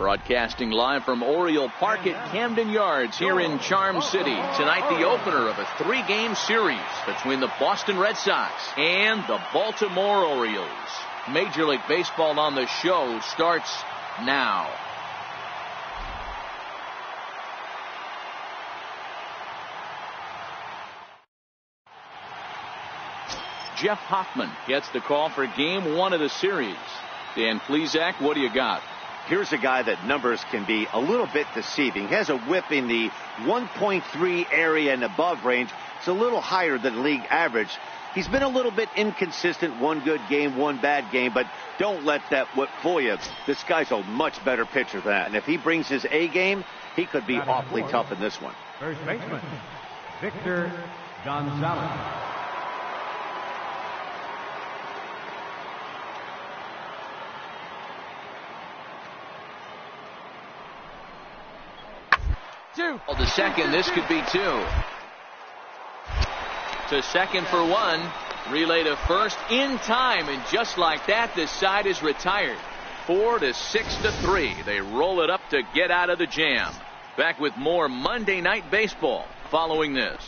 Broadcasting live from Oriole Park at Camden Yards here in Charm City. Tonight, the opener of a 3-game series between the Boston Red Sox and the Baltimore Orioles. Major League Baseball on the show starts now. Jeff Hoffman gets the call for game 1 of the series. Dan Plesac, what do you got? Here's a guy that numbers can be a little bit deceiving. He has a whip in the 1.3 area and above range. It's a little higher than league average. He's been a little bit inconsistent. One good game, one bad game, but don't let that whip fool you. This guy's a much better pitcher than that. And if he brings his A game, he could be awfully tough in this one. First baseman, Victor Gonzalez. Well, to second, this could be 2. To second for 1. Relay to first in time, and just like that, this side is retired. 4-6-3. They roll it up to get out of the jam. Back with more Monday Night Baseball following this.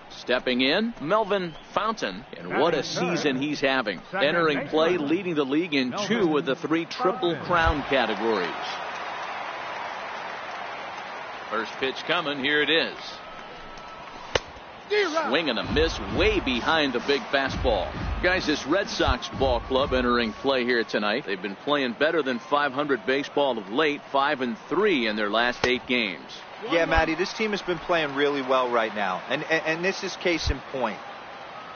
Stepping in, Melvin Fontaine, and what a season he's having. Entering play, leading the league in 2 of the 3 Triple Crown categories. First pitch coming, here it is. Swing and a miss way behind the big fastball. Guys, this Red Sox ball club entering play here tonight. They've been playing better than .500 baseball of late, 5-3 in their last 8 games. Yeah, Matty, this team has been playing really well right now. And this is case in point.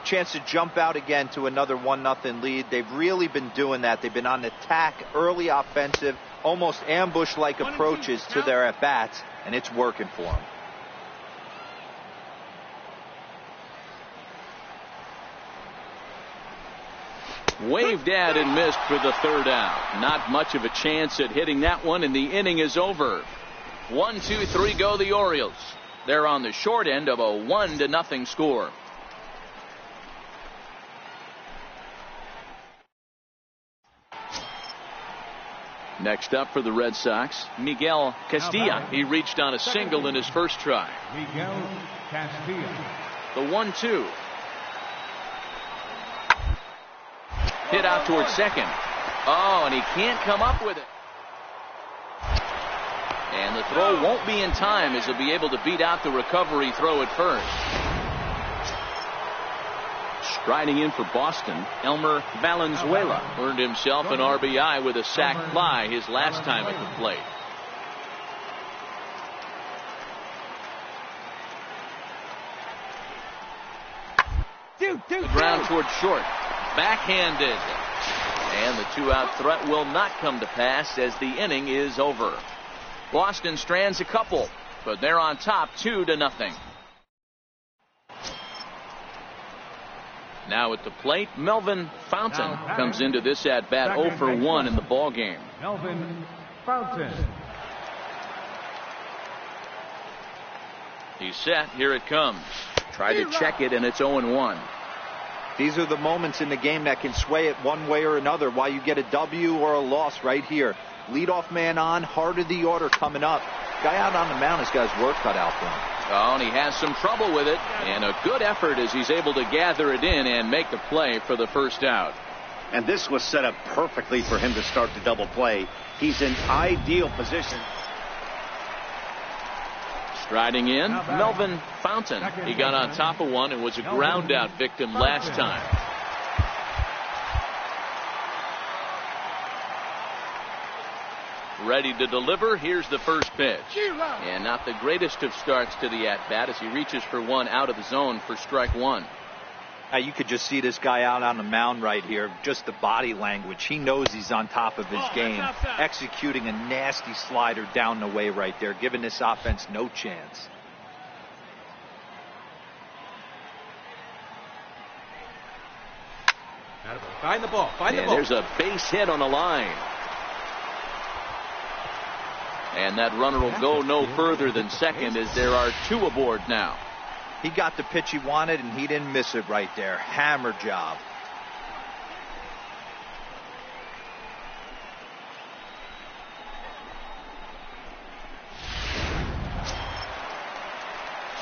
Chance to jump out again to another 1-0 lead. They've really been doing that. They've been on attack, early offensive, almost ambush-like approaches to their at-bats, and it's working for them. Waved at and missed for the 3rd out. Not much of a chance at hitting that one, and the inning is over. 1-2-3 go the Orioles. They're on the short end of a 1-0 score. Next up for the Red Sox, Miguel Castilla. He reached on a single in his first try. Miguel Castilla. The 1-2. Hit out towards second. Oh, and he can't come up with it. And the throw won't be in time as he'll be able to beat out the recovery throw at first. Striding in for Boston, Elmer Valenzuela earned himself an RBI with a sac fly his last time at the plate. The ground towards short. Backhanded. And the 2-out threat will not come to pass as the inning is over. Boston strands a couple, but they're on top 2-0. Now at the plate, Melvin Fontaine comes into this at bat 0 for 1 in the ball game. Melvin Fontaine. He's set. Here it comes. Tried to check it, and it's 0-1. These are the moments in the game that can sway it one way or another. Why you get a W or a loss right here. Leadoff man on, heart of the order coming up. Guy out on the mound has got his work cut out for him. Oh, and he has some trouble with it. And a good effort as he's able to gather it in and make the play for the first out. And this was set up perfectly for him to start the double play. He's in ideal position. Striding in, Melvin Fontaine. He got on top of one and was a ground out victim last time. Ready to deliver. Here's the first pitch. And not the greatest of starts to the at-bat as he reaches for one out of the zone for strike 1. You could just see this guy out on the mound right here. Just the body language. He knows he's on top of his game. Executing a nasty slider down the way right there. Giving this offense no chance. Find the ball. Find the ball. There's a base hit on the line. And that runner will go no further than second as there are 2 aboard now. He got the pitch he wanted, and he didn't miss it right there. Hammer job.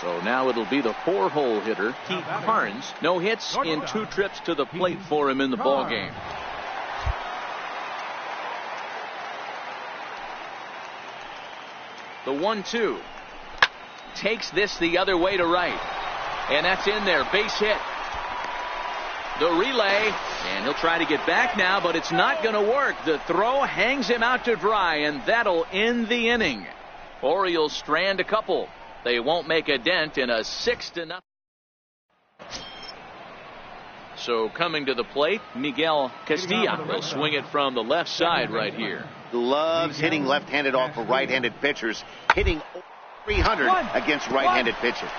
So now it'll be the 4-hole hitter, Keith Carnes. No hits in 2 trips to the plate for him in the ballgame. The 1-2. Takes this the other way to right. And that's in there. Base hit. The relay. And he'll try to get back now, but it's not going to work. The throw hangs him out to dry, and that'll end the inning. Orioles strand a couple. They won't make a dent in a 6-0. So coming to the plate, Miguel Castilla will swing it from the left side right here. Loves hitting left-handed off of right-handed pitchers, hitting 300 against right-handed pitchers.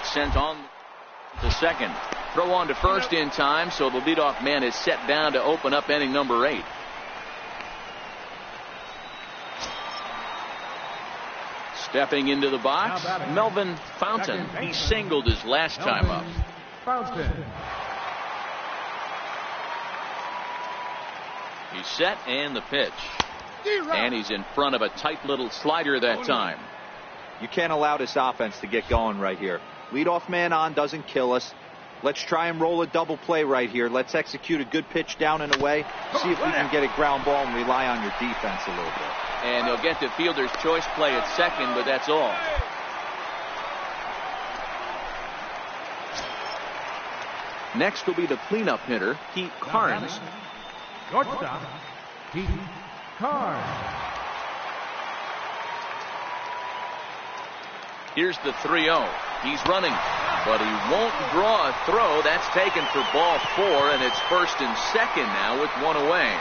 Sent on to second. Throw on to first in time, so the leadoff man is set down to open up inning number 8. Stepping into the box, Melvin Fontaine. He singled his last time up. He's set, and the pitch. And he's in front of a tight little slider that time. You can't allow this offense to get going right here. Leadoff man on doesn't kill us. Let's try and roll a double play right here. Let's execute a good pitch down and away. See if we can get a ground ball and rely on your defense a little bit. And he'll get the fielder's choice play at second, but that's all. Next will be the cleanup hitter, Keith Carnes. Shortstop, Keith Carnes. Here's the 3-0. He's running, but he won't draw a throw. That's taken for ball 4, and it's first and second now with 1 away.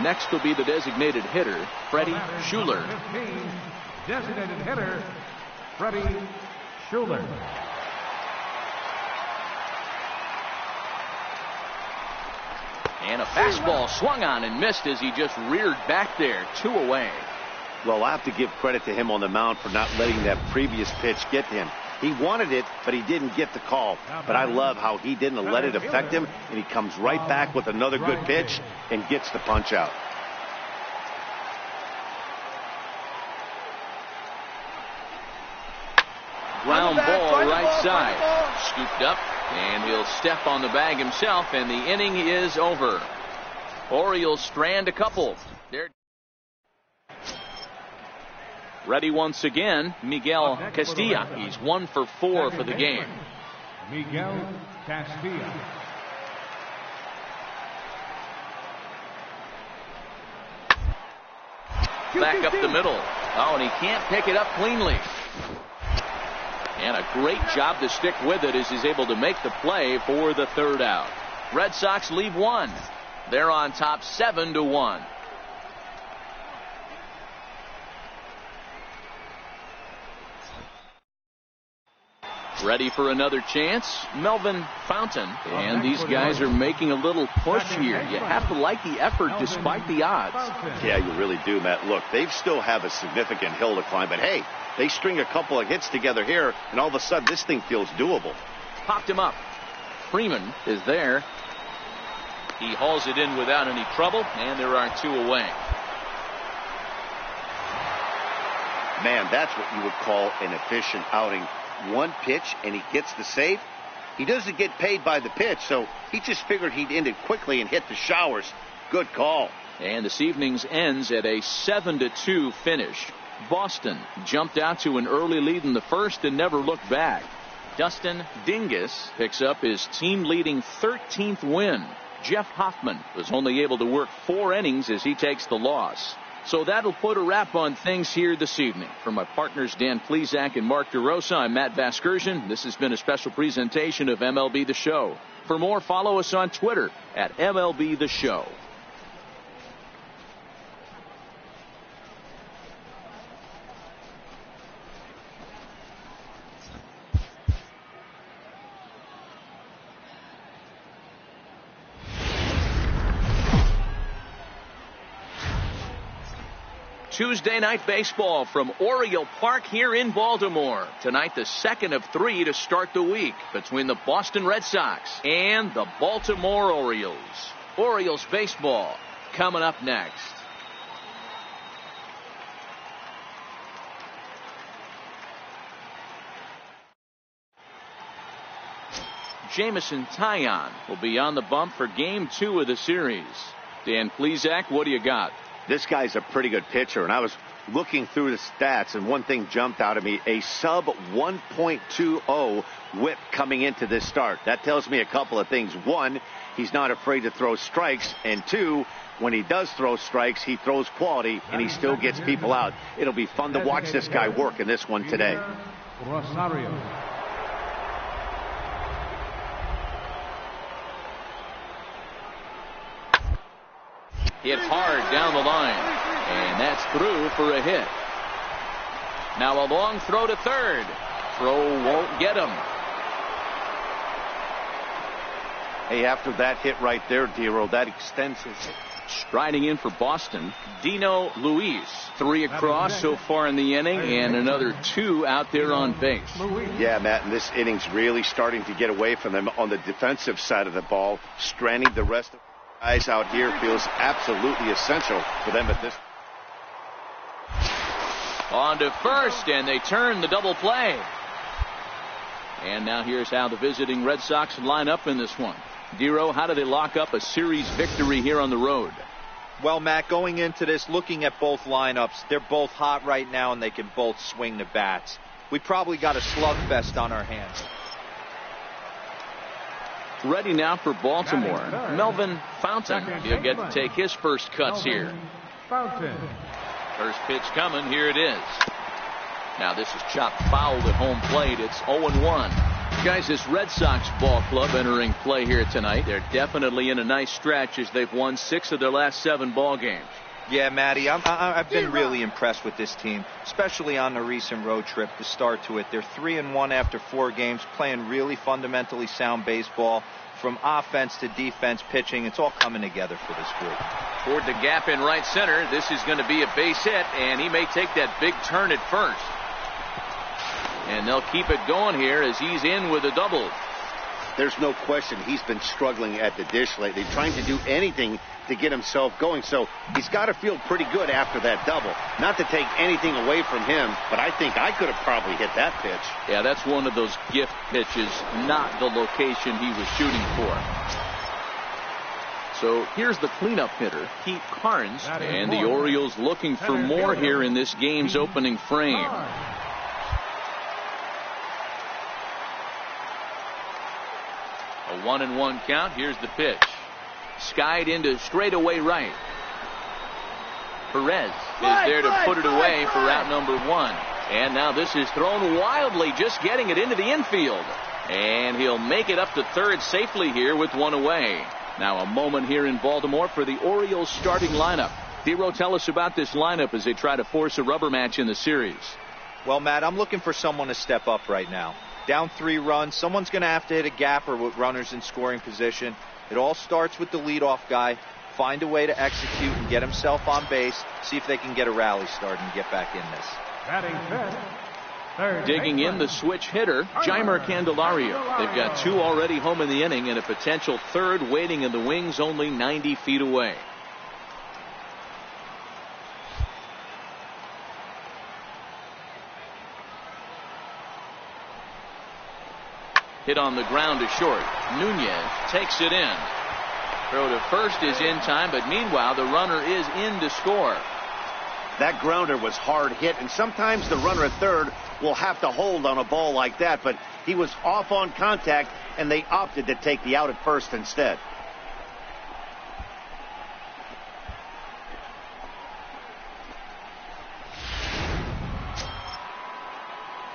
Next will be the designated hitter, Freddie Schuler. 15, designated hitter, Freddie Schuler. And a fastball swung on and missed as he just reared back there. 2 away. Well, I have to give credit to him on the mound for not letting that previous pitch get to him. He wanted it, but he didn't get the call. But I love how he didn't let it affect him, and he comes right back with another good pitch and gets the punch out. Ground ball right side. Scooped up, and he'll step on the bag himself, and the inning is over. Orioles strand a couple. They're ready once again, Miguel Castilla. He's 1 for 4 for the game. Miguel Castilla. Back up the middle. Oh, and he can't pick it up cleanly. And a great job to stick with it as he's able to make the play for the 3rd out. Red Sox leave 1. They're on top 7-1. Ready for another chance, Melvin Fontaine. And these guys are making a little push here. You have to like the effort despite the odds. Yeah, you really do, Matt. Look, they still have a significant hill to climb, but hey, they string a couple of hits together here, and all of a sudden this thing feels doable. Popped him up. Freeman is there. He hauls it in without any trouble, and there are 2 away. Man, that's what you would call an efficient outing. 1 pitch, and he gets the save. He doesn't get paid by the pitch, so he just figured he'd end it quickly and hit the showers. Good call. And this evening's ends at a 7-2 finish. Boston jumped out to an early lead in the first and never looked back. Dustin Dingus picks up his team-leading 13th win. Jeff Hoffman was only able to work 4 innings as he takes the loss. So that'll put a wrap on things here this evening. For my partners Dan Plesac and Mark DeRosa, I'm Matt Vasgersian. This has been a special presentation of MLB The Show. For more, follow us on Twitter at MLB The Show. Tuesday night baseball from Oriole Park here in Baltimore. Tonight, the second of 3 to start the week between the Boston Red Sox and the Baltimore Orioles. Orioles baseball coming up next. Jamison Taillon will be on the bump for Game 2 of the series. Dan Plesac, what do you got? This guy's a pretty good pitcher, and I was looking through the stats, and one thing jumped out at me, a sub 1.20 whip coming into this start. That tells me a couple of things. One, he's not afraid to throw strikes, and two, when he does throw strikes, he throws quality, and he still gets people out. It'll be fun to watch this guy work in this one today. Rosario. Hit hard down the line, and that's through for a hit. Now a long throw to third. Throw won't get him. Hey, after that hit right there, Dero, that extends his hit. Striding in for Boston, Dino Luis. 3 across so far in the inning, and another 2 out there on base. Yeah, Matt, and this inning's really starting to get away from them on the defensive side of the ball. Stranding the rest of guys out here feels absolutely essential for them at this. On to first, and they turn the double play. And now here's how the visiting Red Sox line up in this one. Dero, how do they lock up a series victory here on the road? Well, Matt, going into this, looking at both lineups, they're both hot right now, and they can both swing the bats. We probably got a slugfest on our hands. Ready now for Baltimore, Melvin Fontaine. He'll get to take his first cuts here. First pitch coming. Here it is. Now this is chopped foul at home plate. It's 0-1. Guys, this Red Sox ball club entering play here tonight. They're definitely in a nice stretch as they've won 6 of their last 7 ball games. Yeah, Matty, I've been really impressed with this team, especially on the recent road trip to start to it. They're 3-1 after 4 games, playing really fundamentally sound baseball from offense to defense, pitching. It's all coming together for this group. Toward the gap in right center. This is going to be a base hit, and he may take that big turn at first. And they'll keep it going here as he's in with a double. There's no question he's been struggling at the dish lately, trying to do anything to get himself going. So he's got to feel pretty good after that double. Not to take anything away from him, but I think I could have probably hit that pitch. Yeah, that's one of those gift pitches, not the location he was shooting for. So here's the cleanup hitter, Pete Carnes, and the Orioles looking for more here in this game's opening frame. A 1-1 count. Here's the pitch. Skied into straightaway right. Perez is there to put it away for out number 1. And now this is thrown wildly, just getting it into the infield. And he'll make it up to third safely here with 1 away. Now a moment here in Baltimore for the Orioles starting lineup. Dero, tell us about this lineup as they try to force a rubber match in the series. Well, Matt, I'm looking for someone to step up right now. Down 3 runs, someone's going to have to hit a gapper with runners in scoring position. It all starts with the leadoff guy. Find a way to execute and get himself on base. See if they can get a rally started and get back in this. Digging in the switch hitter, Jeimer Candelario. They've got 2 already home in the inning and a potential third waiting in the wings only 90 feet away. Hit on the ground to short. Nunez takes it in. Throw to first is in time, but meanwhile the runner is in to score. That grounder was hard hit, and sometimes the runner at third will have to hold on a ball like that, but he was off on contact, and they opted to take the out at first instead.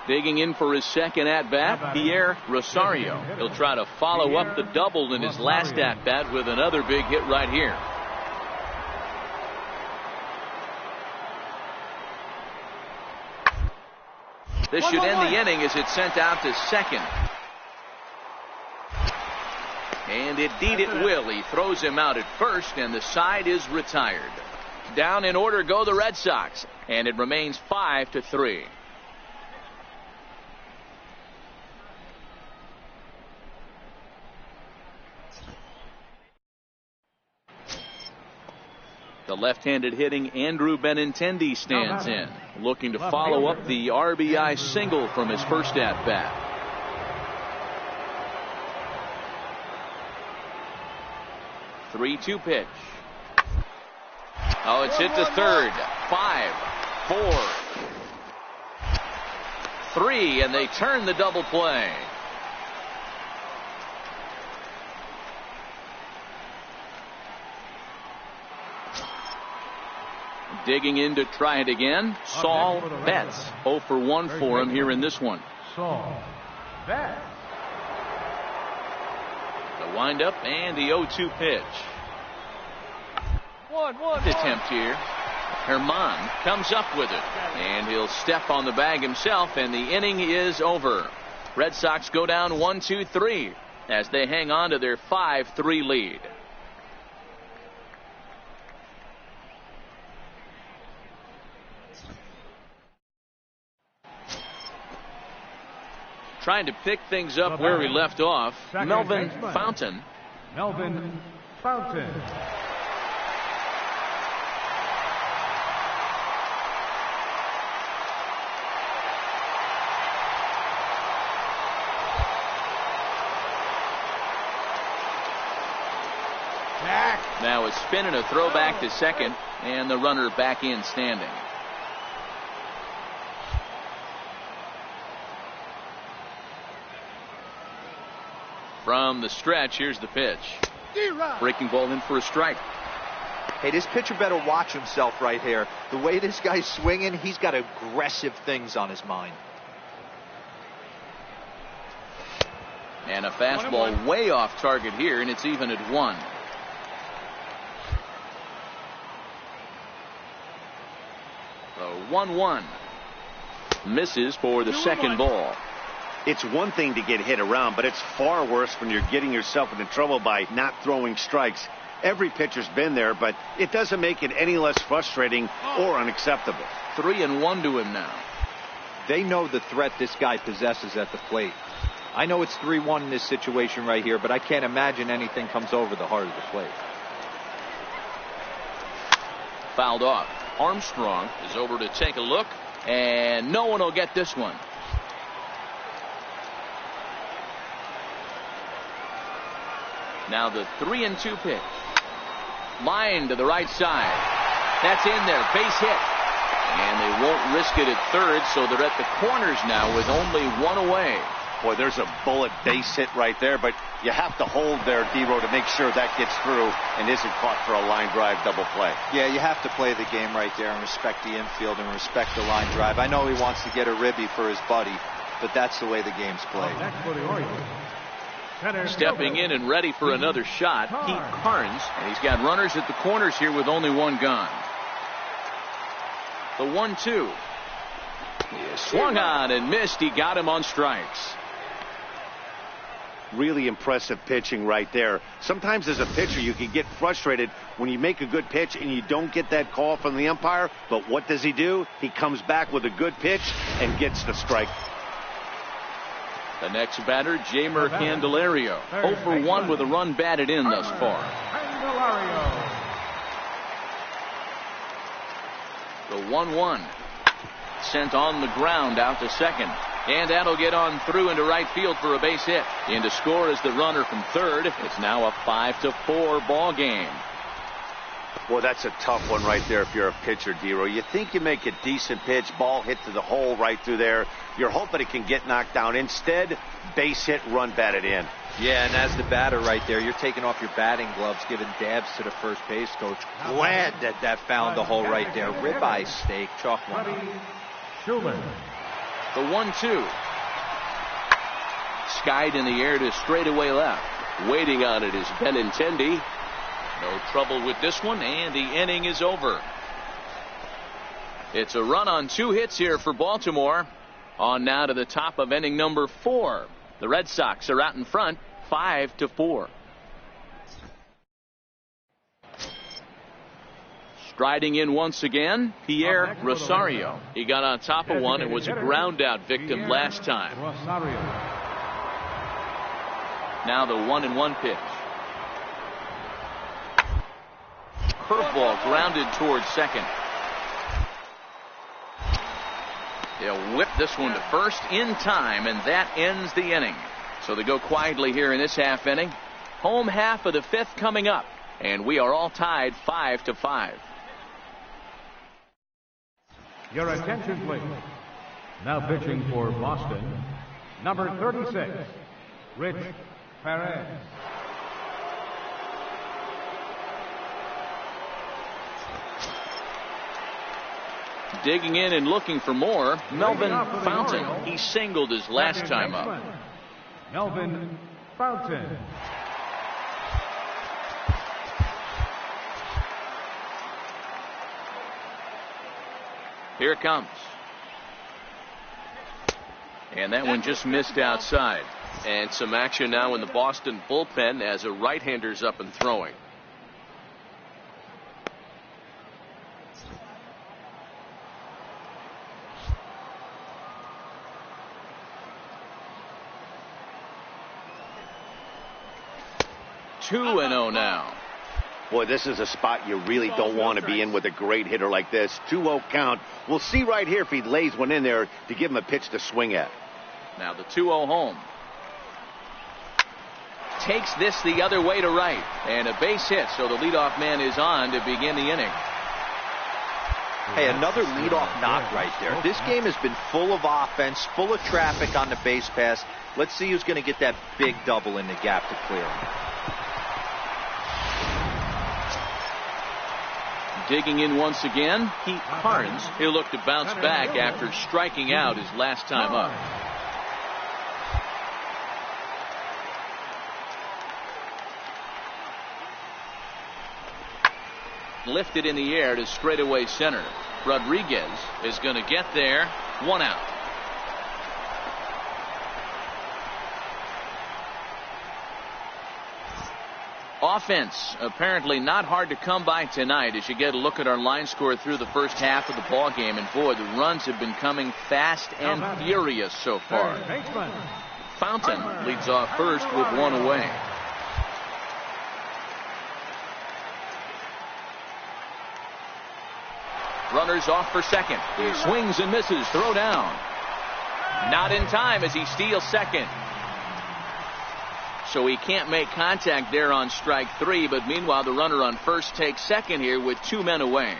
Digging in for his second at-bat, Pierre Rosario. He'll try to follow up the double in his last at-bat with another big hit right here. This should end the inning as it's sent out to second. And indeed it will. He throws him out at first, and the side is retired. Down in order go the Red Sox, and it remains 5-3. The left-handed hitting Andrew Benintendi stands in, looking to follow up the RBI single from his first at-bat. Three-two pitch. Oh, it's hit to third. 5, 4, 3, and they turn the double play. Digging in to try it again, Saul Betts. 0 for 1 for him here in this one. Saul Betts. The windup and the 0-2 pitch. One attempt here. Herman comes up with it, and he'll step on the bag himself, and the inning is over. Red Sox go down 1-2-3 as they hang on to their 5-3 lead. Trying to pick things up where we left off, Melvin Fontaine. Melvin Fontaine. Now a spin and a throw back to second, and the runner back in standing. From the stretch, here's the pitch. Breaking ball in for a strike. Hey, this pitcher better watch himself right here. The way this guy's swinging, he's got aggressive things on his mind. And a fastball way off target here, and it's even at 1. The 1-1 misses for the second ball. It's one thing to get hit around, but it's far worse when you're getting yourself into trouble by not throwing strikes. Every pitcher's been there, but it doesn't make it any less frustrating or unacceptable. 3-1 to him now. They know the threat this guy possesses at the plate. I know it's 3-1 in this situation right here, but I can't imagine anything comes over the heart of the plate. Fouled off. Armstrong is over to take a look, and no one will get this one. Now the 3-2 pitch. Line to the right side. That's in there. Base hit. And they won't risk it at third, so they're at the corners now with only one away. Boy, there's a bullet base hit right there, but you have to hold there, D-Row, to make sure that gets through and isn't caught for a line drive double play. Yeah, you have to play the game right there and respect the infield and respect the line drive. I know he wants to get a ribby for his buddy, but that's the way the game's played. Next for the Orioles. Stepping in and ready for another shot, Pete Carnes, and he's got runners at the corners here with only one gone. The 1-2. He swung on and missed. He got him on strikes. Really impressive pitching right there. Sometimes as a pitcher you can get frustrated when you make a good pitch and you don't get that call from the umpire, but what does he do? He comes back with a good pitch and gets the strike. The next batter, Jamer Candelario. 0 for 1 with a run batted in thus far. The 1-1 sent on the ground out to second. And that'll get on through into right field for a base hit. In to score is the runner from third. It's now a 5-4 ball game. Boy, that's a tough one right there if you're a pitcher, D-Row. You think you make a decent pitch, ball hit to the hole right through there. You're hoping it can get knocked down. Instead, base hit, run batted in. Yeah, and as the batter right there, you're taking off your batting gloves, giving dabs to the first base coach. Glad that found the hole right there. Ribeye steak, chalk one up. The 1-2. Skied in the air to straightaway left. Waiting on it is Benintendi. No trouble with this one, and the inning is over. It's a run on 2 hits here for Baltimore. On now to the top of inning number 4. The Red Sox are out in front, 5-4. Striding in once again, Pierre Rosario. He got on top of one and was a ground out victim last time. Now the 1-1 pitch. Curveball grounded towards second. They'll whip this one to first in time, and that ends the inning. So they go quietly here in this half inning. Home half of the fifth coming up, and we are all tied 5-5. Your attention, please. Now pitching for Boston, number 36, Rich Perez. Digging in and looking for more, Melvin Fontaine. He singled his last time up. Melvin Fontaine. Here it comes. And that one just missed outside. And some action now in the Boston bullpen as a right-hander's up and throwing. Two and 0 now. Boy, this is a spot you really don't want to be in with a great hitter like this. 2-0 count. We'll see right here if he lays one in there to give him a pitch to swing at. Now the 2-0 home. Takes this the other way to right. And a base hit, so the leadoff man is on to begin the inning. Hey, another leadoff knock right there. This game has been full of offense, full of traffic on the base pass. Let's see who's going to get that big double in the gap to clear him. Digging in once again, Pete Carnes. He'll look to bounce back after striking out his last time up. Lifted in the air to straightaway center. Rodriguez is going to get there. 1 out. Offense apparently not hard to come by tonight as you get a look at our line score through the first half of the ball game, and boy, the runs have been coming fast and furious so far. Fountain leads off first with 1 away. Runners off for second. He swings and misses. Throw down. Not in time as he steals second. So he can't make contact there on strike 3, but meanwhile the runner on first takes second here with 2 men away.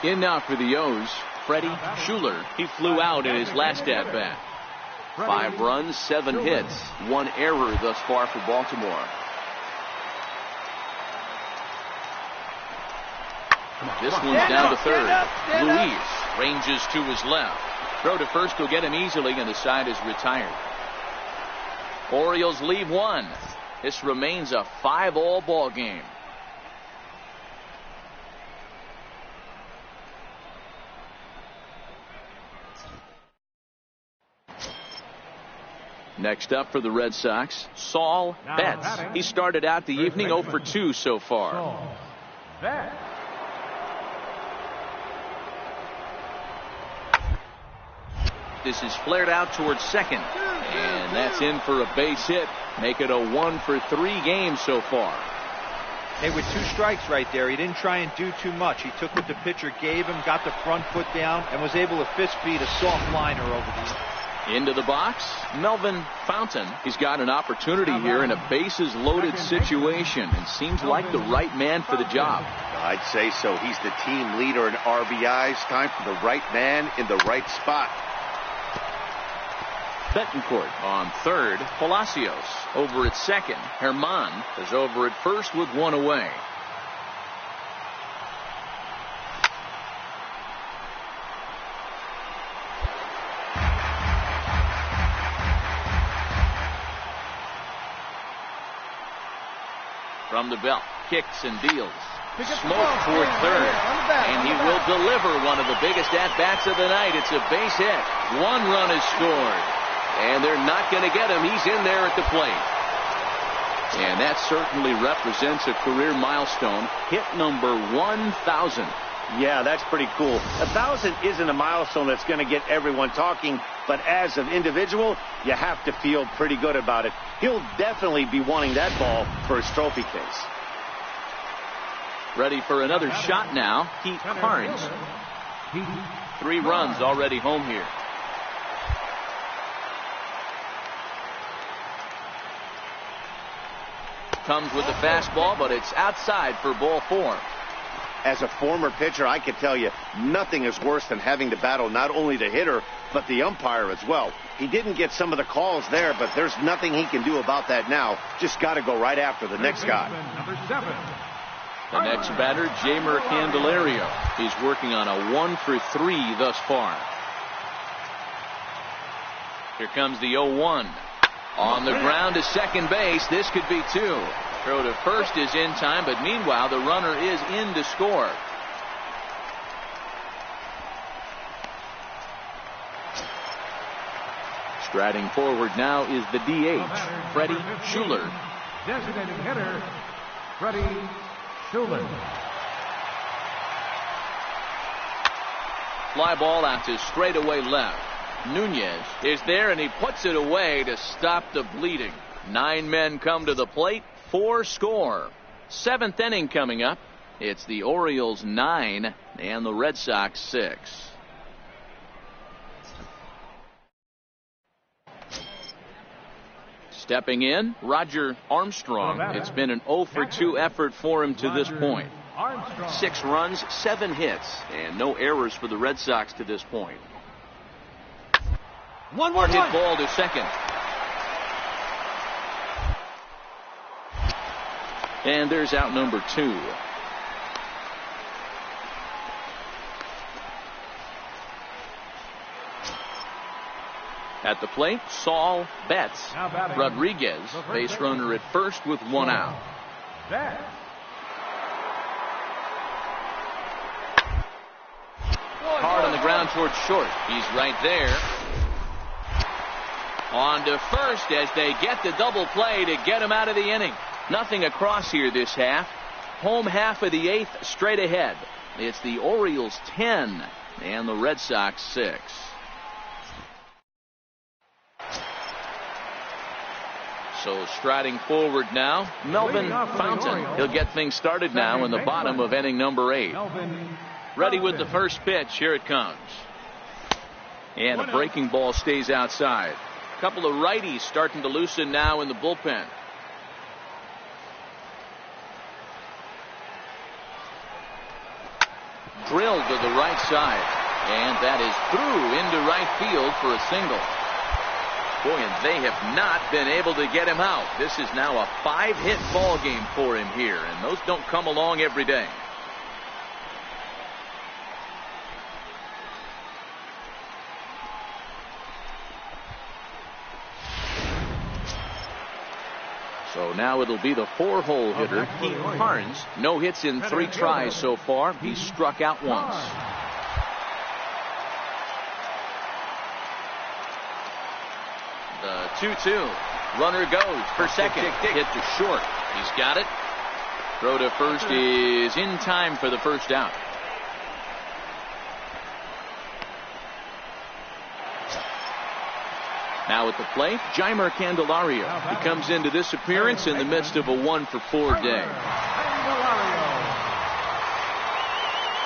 In now for the O's, Freddie Schuler. He flew out in his last at-bat. 5 runs, 7 hits, 1 error thus far for Baltimore. This one's down to third. Luis ranges to his left. Throw to first will get him easily, and the side is retired. Orioles leave 1. This remains a 5-all ball game. Next up for the Red Sox, Saul Betts. He started out the evening 0 for 2 so far. This is flared out towards second, and that's in for a base hit. Make it a 1 for 3 game so far. Hey, with 2 strikes right there, he didn't try and do too much. He took what the pitcher gave him, got the front foot down, and was able to fist feed a soft liner over the... Into the box, Melvin Fontaine. He's got an opportunity here in a bases-loaded situation and seems like the right man for the job. I'd say so. He's the team leader in RBIs. Time for the right man in the right spot. Betancourt on third. Palacios over at second. Herman is over at first with 1 away. From the belt, kicks and deals. Smoke toward third, and he will deliver one of the biggest at-bats of the night. It's a base hit. 1 run is scored. And they're not going to get him. He's in there at the plate. And that certainly represents a career milestone. Hit number 1,000. Yeah, that's pretty cool. 1,000 isn't a milestone that's going to get everyone talking, but as an individual, you have to feel pretty good about it. He'll definitely be wanting that ball for his trophy case. Ready for another shot now, Pete Carnes. 3 runs already home here. Comes with the fastball, but it's outside for ball 4. As a former pitcher, I can tell you nothing is worse than having to battle not only the hitter, but the umpire as well. He didn't get some of the calls there, but there's nothing he can do about that now. Just got to go right after the next guy. The next batter, Jeimer Candelario. He's working on a 1 for 3 thus far. Here comes the 0-1. On the ground to second base. This could be 2. Throw to first is in time, but meanwhile the runner is in to score. Striding forward now is the DH, Freddie Schuler. Designated hitter, Freddie Schuler. Fly ball out to straightaway left. Nunez is there, and he puts it away to stop the bleeding. 9 men come to the plate, 4 score. 7th inning coming up. It's the Orioles 9 and the Red Sox 6. Stepping in, Roger Armstrong. It's been an 0 for 2 effort for him to this point. 6 runs, 7 hits, and no errors for the Red Sox to this point. One more hit ball to second. And there's out number 2. At the plate, Saul Betts. Rodriguez, base runner at first with 1 out. Hard on the ground towards short. He's right there. On to first as they get the double play to get him out of the inning. Nothing across here this half. Home half of the 8th straight ahead. It's the Orioles 10 and the Red Sox 6. So striding forward now, Melvin Fontaine. He'll get things started now in the bottom of inning number 8. Ready with the first pitch. Here it comes. And a breaking ball stays outside. A couple of righties starting to loosen now in the bullpen. Drilled to the right side. And that is through into right field for a single. Boy, and they have not been able to get him out. This is now a 5-hit ball game for him here, and those don't come along every day. So now it'll be the 4-hole hitter, Pete Carnes. No hits in 3 tries so far. He's struck out once. The 2-2. Runner goes for second. Hit to short. He's got it. Throw to first is in time for the first out. Now at the plate, Jeimer Candelario. He comes into this appearance in the midst of a 1 for 4 day.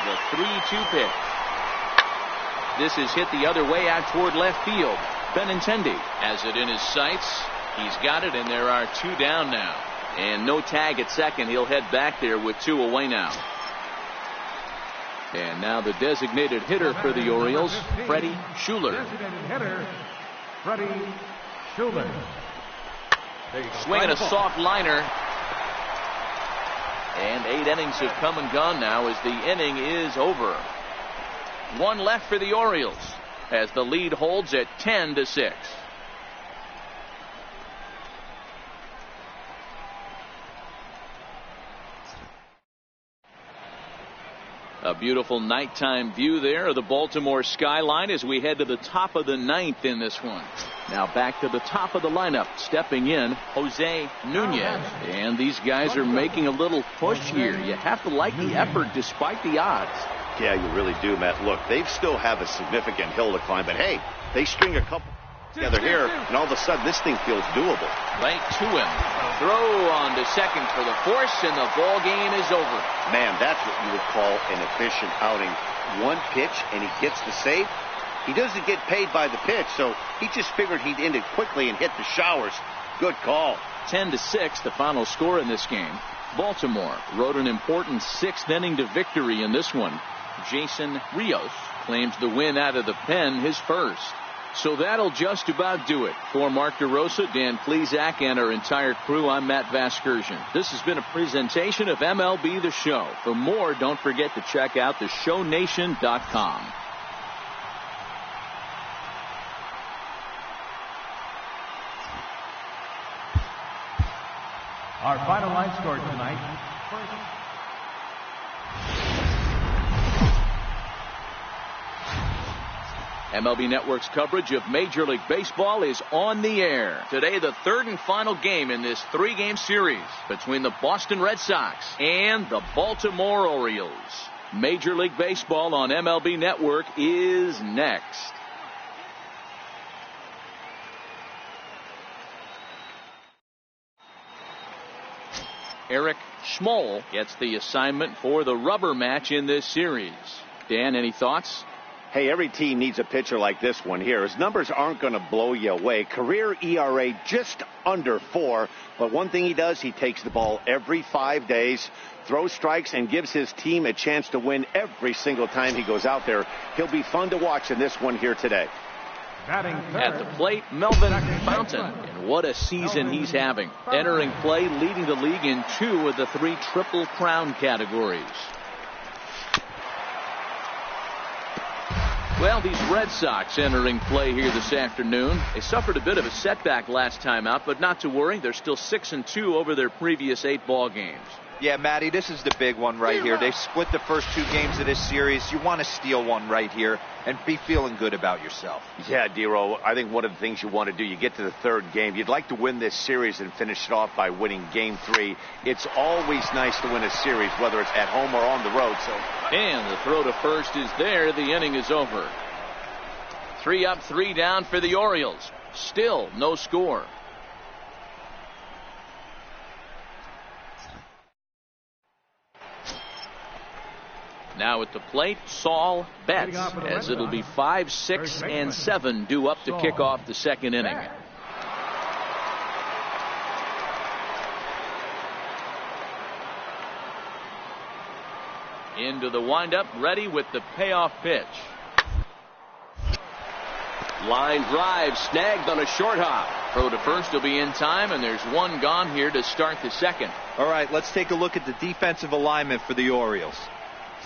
The 3-2 pitch. This is hit the other way out toward left field. Benintendi has it in his sights. He's got it, and there are 2 down now. And no tag at second. He'll head back there with 2 away now. And now the designated hitter for the Orioles, Freddie Schuler. Freddie Schuler. Swinging a soft liner. And 8 innings have come and gone now as the inning is over. 1 left for the Orioles as the lead holds at 10-6. A beautiful nighttime view there of the Baltimore skyline as we head to the top of the 9th in this one. Now back to the top of the lineup. Stepping in, Jose Nunez. And these guys are making a little push here. You have to like the effort despite the odds. Yeah, you really do, Matt. Look, they still have a significant hill to climb, but hey, they string a couple together here, and all of a sudden this thing feels doable. Right to him. Throw on to second for the force, and the ball game is over. Man, that's what you would call an efficient outing. One pitch, and he gets the save. He doesn't get paid by the pitch, so he just figured he'd end it quickly and hit the showers. Good call. 10-6, the final score in this game. Baltimore rode an important sixth inning to victory in this one. Jason Rios claims the win out of the pen, his first. So that'll just about do it. For Mark DeRosa, Dan Plesac, and our entire crew, I'm Matt Vasgersian. This has been a presentation of MLB The Show. For more, don't forget to check out theshownation.com. Our final line score tonight. MLB Network's coverage of Major League Baseball is on the air. Today, the third and final game in this three-game series between the Boston Red Sox and the Baltimore Orioles. Major League Baseball on MLB Network is next. Eric Schmoll gets the assignment for the rubber match in this series. Dan, any thoughts? Hey, every team needs a pitcher like this one here. His numbers aren't going to blow you away. Career ERA just under 4. But one thing he does, he takes the ball every 5 days, throws strikes, and gives his team a chance to win every single time he goes out there. He'll be fun to watch in this one here today. At the plate, Melvin Fontaine. And what a season he's having. Entering play, leading the league in 2 of the 3 Triple Crown categories. Well, these Red Sox entering play here this afternoon. They suffered a bit of a setback last time out, but not to worry. They're still 6-2 over their previous 8 ball games. Yeah, Matty, this is the big one right here. They split the first 2 games of this series. You want to steal one right here and be feeling good about yourself. Yeah, Dero, I think one of the things you want to do, you get to the 3rd game. You'd like to win this series and finish it off by winning Game 3. It's always nice to win a series, whether it's at home or on the road. And the throw to first is there. The inning is over. 3 up, 3 down for the Orioles. Still no score. Now at the plate, Saul Betts, as it'll be 5, 6, and 7 due up to kick off the 2nd inning. Into the windup, ready with the payoff pitch. Line drive, snagged on a short hop. Throw to first will be in time, and there's 1 gone here to start the 2nd. All right, let's take a look at the defensive alignment for the Orioles.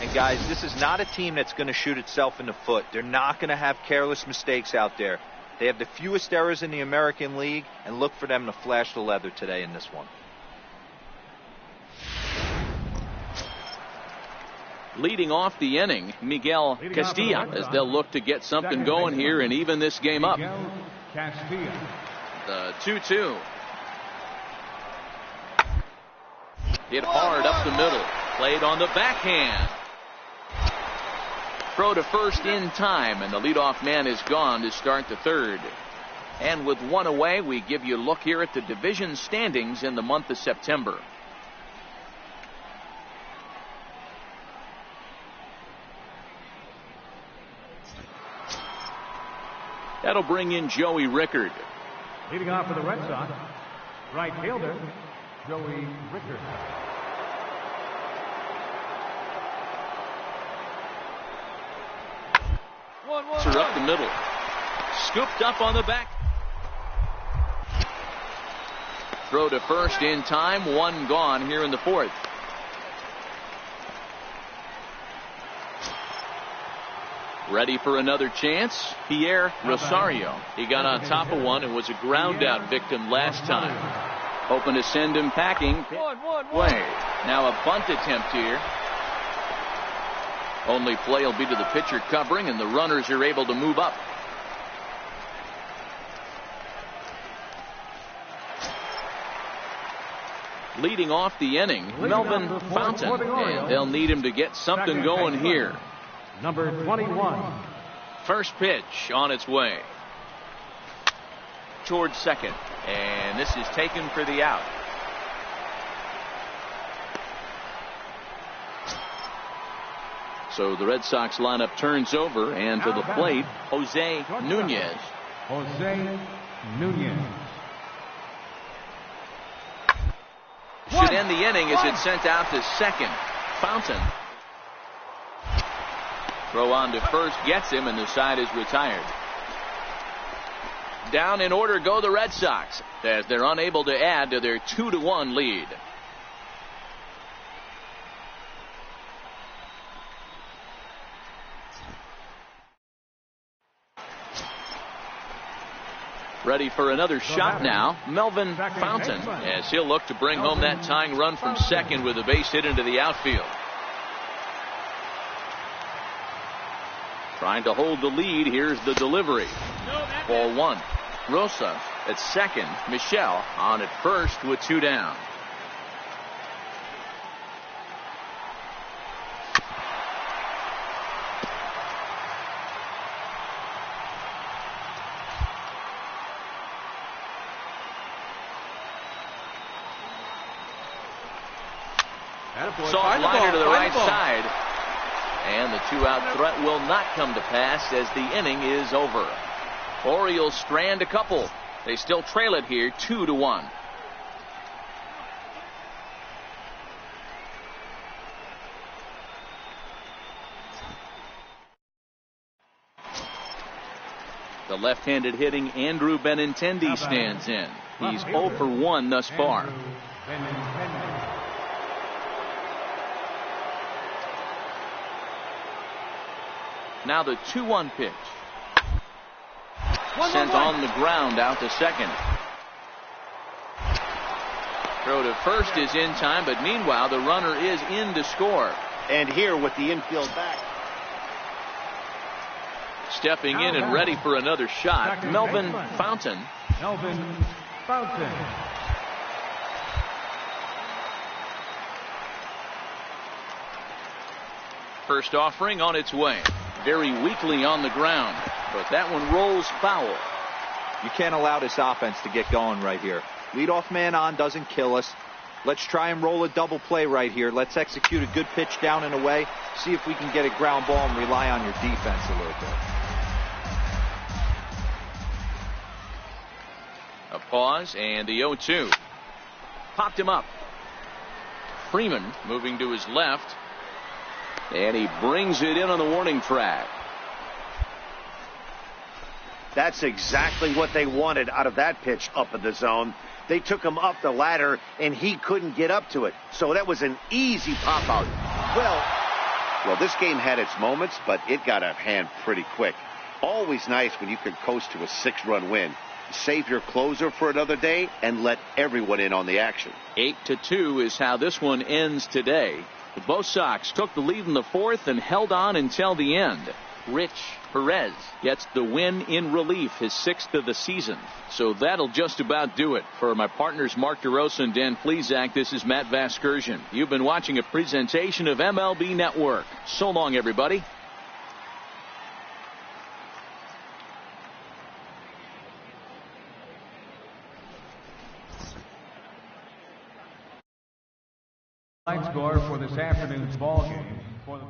And guys, this is not a team that's going to shoot itself in the foot. They're not going to have careless mistakes out there. They have the fewest errors in the American League, and look for them to flash the leather today in this one. Leading off the inning, Miguel Castilla, as they'll look to get something going here and even this game up. The 2-2. Hit hard up the middle. Played on the backhand. Throw to first in time, and the leadoff man is gone to start the 3rd. And with 1 away, we give you a look here at the division standings in the month of September. That'll bring in Joey Rickard. Leading off for the Red Sox, right fielder, Joey Rickard. Up the middle. Scooped up on the back. Throw to first in time. 1 gone here in the 4th. Ready for another chance. Pierre Rosario. He got on top of one and was a ground out victim last time. Hoping to send him packing. Way. Now a bunt attempt here. Only play will be to the pitcher covering, and the runners are able to move up. Leading off the inning, Melvin Fontaine, and they'll need him to get something going here. Number 21. First pitch on its way. Towards second, and this is taken for the out. So the Red Sox lineup turns over, and to the plate, Jose Nunez. Jose Nunez. Should end the inning as it's sent out to second. Fontaine. Throw on to first gets him, and the side is retired. Down in order go the Red Sox as they're unable to add to their 2-1 lead. Ready for another shot now, Melvin Fontaine, as he'll look to bring home that tying run from second with a base hit into the outfield. Trying to hold the lead. Here's the delivery. Ball one. Redsoxs at second. Michel on at first with 2 down. Soft liner to the right side. And the 2-out threat will not come to pass as the inning is over. Orioles strand a couple. They still trail it here 2-1. The left-handed hitting Andrew Benintendi stands in. He's 0 for 1 thus far. Now the 2-1 pitch. Sent on the ground out to second. Throw to first is in time, but meanwhile the runner is in to score. And here with the infield back. Stepping in and ready for another shot, Melvin Fontaine. Melvin Fontaine. First offering on its way. Very weakly on the ground, but that one rolls foul. You can't allow this offense to get going right here. Leadoff man on doesn't kill us. Let's try and roll a double play right here. Let's execute a good pitch down and away. See if we can get a ground ball and rely on your defense a little bit. A pause and the 0-2. Popped him up. Freeman moving to his left. And he brings it in on the warning track. That's exactly what they wanted out of that pitch up in the zone. They took him up the ladder, and he couldn't get up to it. So that was an easy pop-out. Well, this game had its moments, but it got out of hand pretty quick. Always nice when you can coast to a 6-run win. Save your closer for another day and let everyone in on the action. 8-2 is how this one ends today. Both Sox took the lead in the fourth and held on until the end. Rich Perez gets the win in relief, his 6th of the season. So that'll just about do it. For my partners Mark DeRosa and Dan Plesac, this is Matt Vasgersian. You've been watching a presentation of MLB Network. So long, everybody. Line score for this afternoon's ball game for the